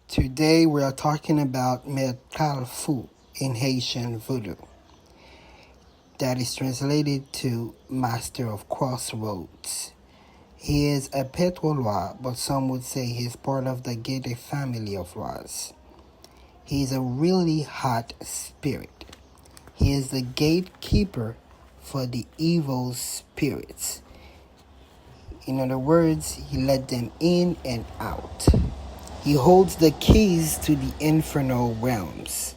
Today we are talking about Kalfou in Haitian Voodoo. That is translated to Master of Crossroads. He is a Pétrolois, but some would say he is part of the Guédé family of Rois. He is a really hot spirit. He is the gatekeeper for the evil spirits. In other words, he let them in and out. He holds the keys to the infernal realms.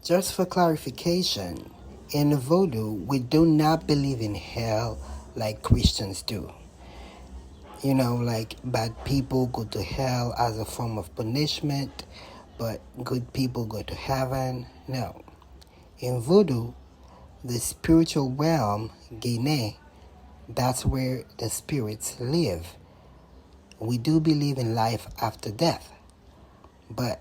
Just for clarification, in Voodoo, we do not believe in hell like Christians do. You know, like bad people go to hell as a form of punishment, but good people go to heaven. No. In Voodoo, the spiritual realm, Guinea, that's where the spirits live. We do believe in life after death, but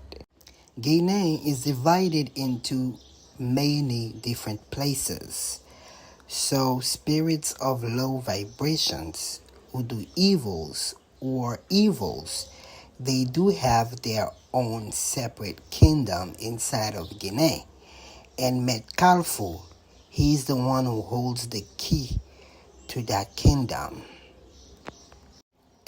Guinea is divided into many different places. So spirits of low vibrations who do evils or evils, they do have their own separate kingdom inside of Guinea. And Kalfou, he's the one who holds the key to that kingdom.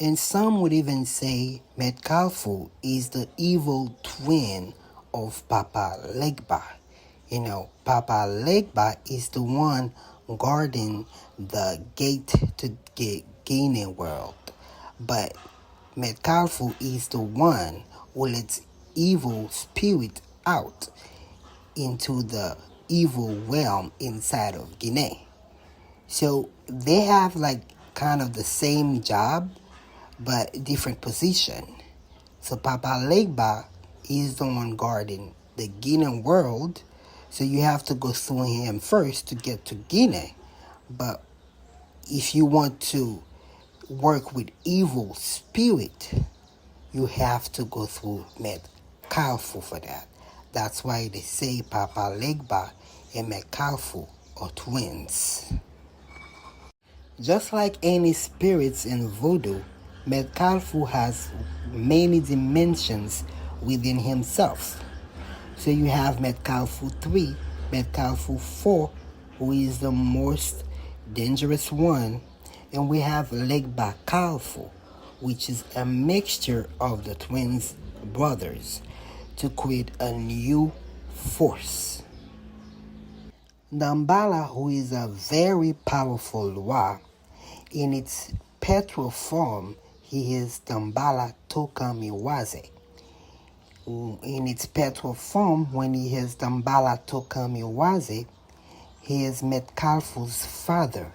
And some would even say Kalfou is the evil twin of Papa Legba. You know, Papa Legba is the one guarding the gate to the Guinea world. But Kalfou is the one who lets evil spirit out into the evil realm inside of Guinea. So they have like kind of the same job, but different position. So Papa Legba is the one guarding the Guinean world, so you have to go through him first to get to Guinea. But if you want to work with evil spirit, you have to go through Kalfou for that. That's why they say Papa Legba and Kalfou are twins. Just like any spirits in Voodoo, Kalfou has many dimensions within himself. So you have Kalfou 3, Kalfou 4, who is the most dangerous one, and we have Legba Kalfou, which is a mixture of the twins' brothers to create a new force. Dambala, who is a very powerful Lwa, in its petrol form, he is Dambala Tokamiwaze. In its petrol form, when he is Dambala Tokamiwaze, he is Kalfou's father.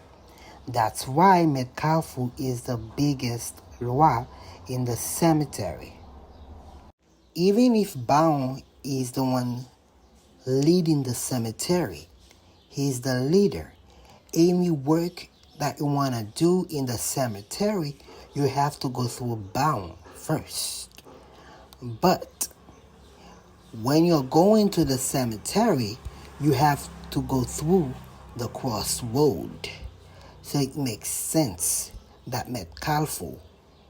That's why Kalfou is the biggest Lwa in the cemetery. Even if Baon is the one leading the cemetery, he's the leader. Any work that you want to do in the cemetery, you have to go through Baon first. But when you're going to the cemetery, you have to go through the crossroad. So it makes sense that Kalfou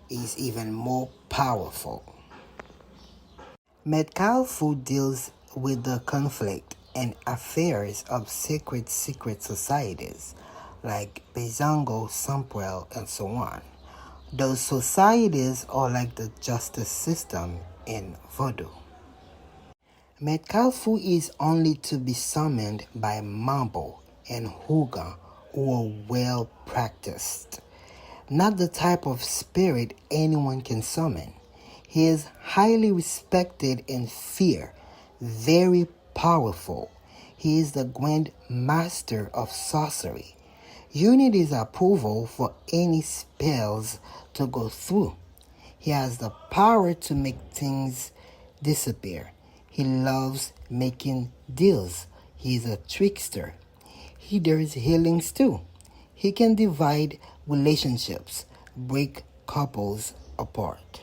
is even more powerful. Kalfou deals with the conflict and affairs of secret societies like Bezango, Sampuel, and so on. Those societies are like the justice system in Voodoo. Kalfou is only to be summoned by Mambo and Huga, who are well practiced. Not the type of spirit anyone can summon. He is highly respected and feared, very powerful. He is the Grand Master of Sorcery. You need his approval for any spells to go through. He has the power to make things disappear. He loves making deals. He's a trickster. He does healings too. He can divide relationships, break couples apart.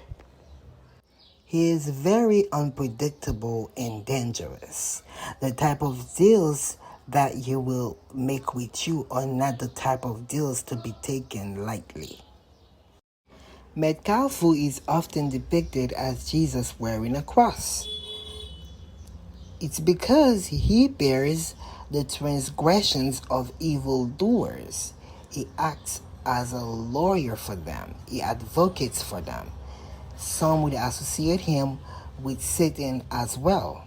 He is very unpredictable and dangerous. The type of deals that you will make with you are not the type of deals to be taken lightly. Kalfou is often depicted as Jesus wearing a cross. It's because he bears the transgressions of evildoers. He acts as a lawyer for them, he advocates for them. Some would associate him with Satan as well.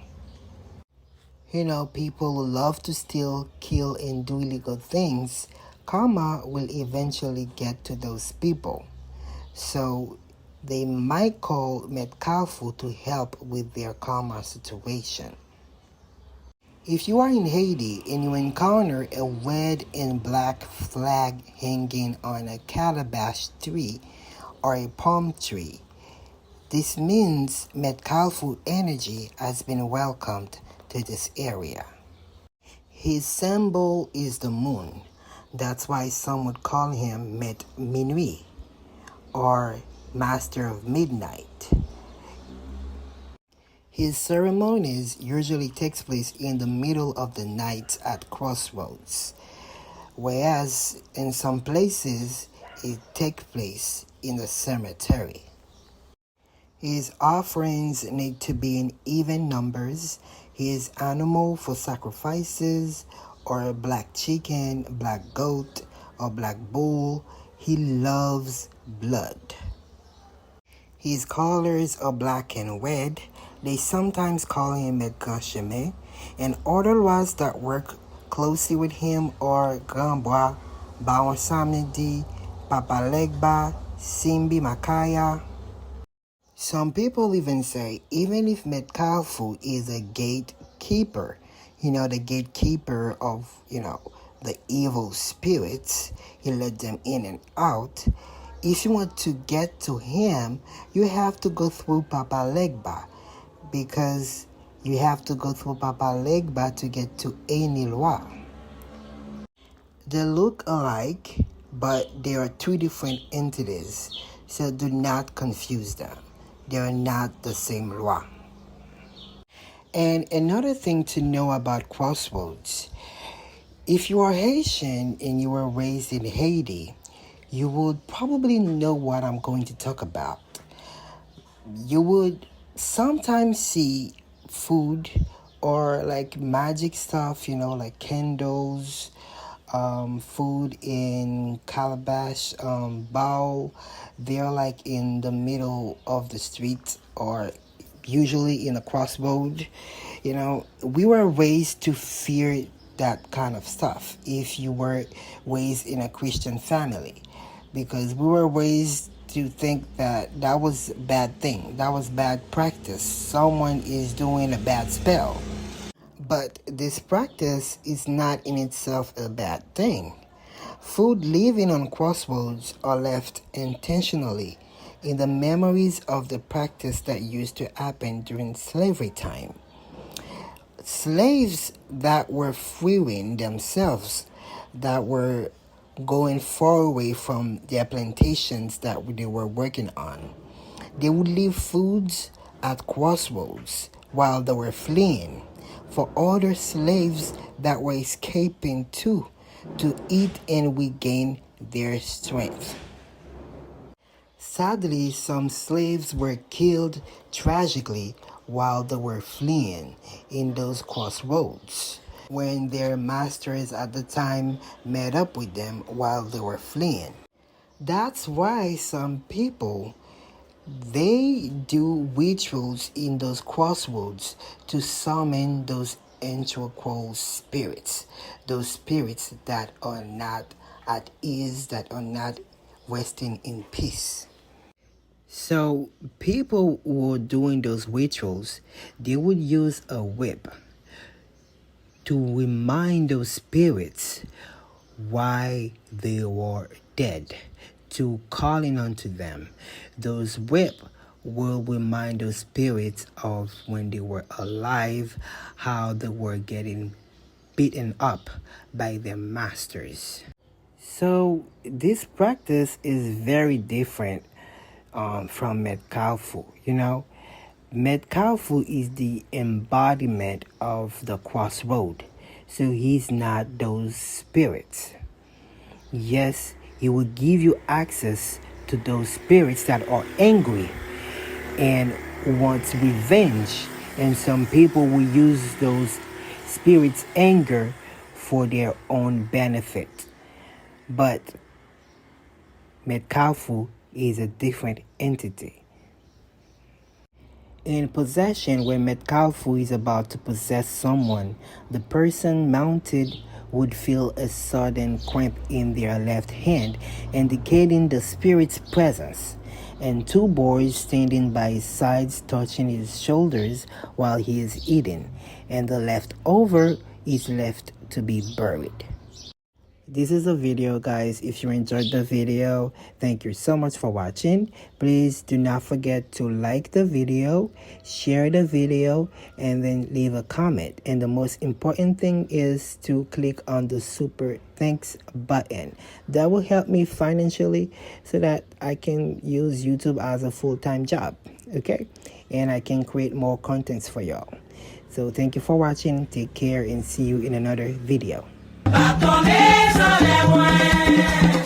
People who love to steal, kill, and do illegal things, karma will eventually get to those people. So they might call Kalfou to help with their karma situation. If you are in Haiti and you encounter a red and black flag hanging on a calabash tree or a palm tree, this means Kalfou energy has been welcomed to this area. His symbol is the moon. That's why some would call him Met Minuit or Master of Midnight. His ceremonies usually takes place in the middle of the night at crossroads, whereas in some places it takes place in the cemetery. His offerings need to be in even numbers. His animal for sacrifices or a black chicken, black goat, or black bull. He loves blood. His colors are black and red. They sometimes call him Medkasheme, and other laws that work closely with him are Grambois, Baon Samedi, Papa Legba, Simbi Makaya. Some people even say even if Kalfou is a gatekeeper, the gatekeeper of, the evil spirits, he let them in and out. If you want to get to him, you have to go through Papa Legba, because you have to go through Papa Legba to get to Enilwa. They look alike, but they are two different entities, so do not confuse them. They are not the same Loi. And another thing to know about crossroads, if you are Haitian and you were raised in Haiti, you would probably know what I'm going to talk about. You would sometimes see food or like magic stuff, like candles, food in calabash bowl. They're like in the middle of the street or usually in a crossroad. We were raised to fear that kind of stuff if you were raised in a Christian family, because we were raised to think that that was a bad thing, that was bad practice, someone is doing a bad spell. But this practice is not in itself a bad thing. Food living on crossroads are left intentionally in the memories of the practice that used to happen during slavery time. Slaves that were freeing themselves, that were going far away from their plantations that they were working on, they would leave foods at crossroads while they were fleeing for other slaves that were escaping too, to eat and regain their strength. Sadly, some slaves were killed tragically while they were fleeing in those crossroads, when their masters at the time met up with them while they were fleeing. That's why some people, they do rituals in those crossroads to summon those integral spirits, those spirits that are not at ease, that are not resting in peace. So people who were doing those rituals, they would use a whip to remind those spirits why they were dead, to calling unto them. Those whip will remind those spirits of when they were alive, how they were getting beaten up by their masters. So this practice is very different from Kalfou. Kalfou is the embodiment of the crossroad. So he's not those spirits. Yes, he will give you access to those spirits that are angry and want revenge. And some people will use those spirits' anger for their own benefit. But Kalfou is a different entity. In possession, when Kalfou is about to possess someone, the person mounted would feel a sudden cramp in their left hand, indicating the spirit's presence, and two boys standing by his sides touching his shoulders while he is eating, and the leftover is left to be buried. This is a video, guys. If you enjoyed the video, thank you so much for watching. Please do not forget to like the video, share the video, and then leave a comment. And the most important thing is to click on the super thanks button. That will help me financially so that I can use YouTube as a full-time job, okay? And I can create more contents for y'all. So thank you for watching. Take care and see you in another video. Pa' comer solo es bueno.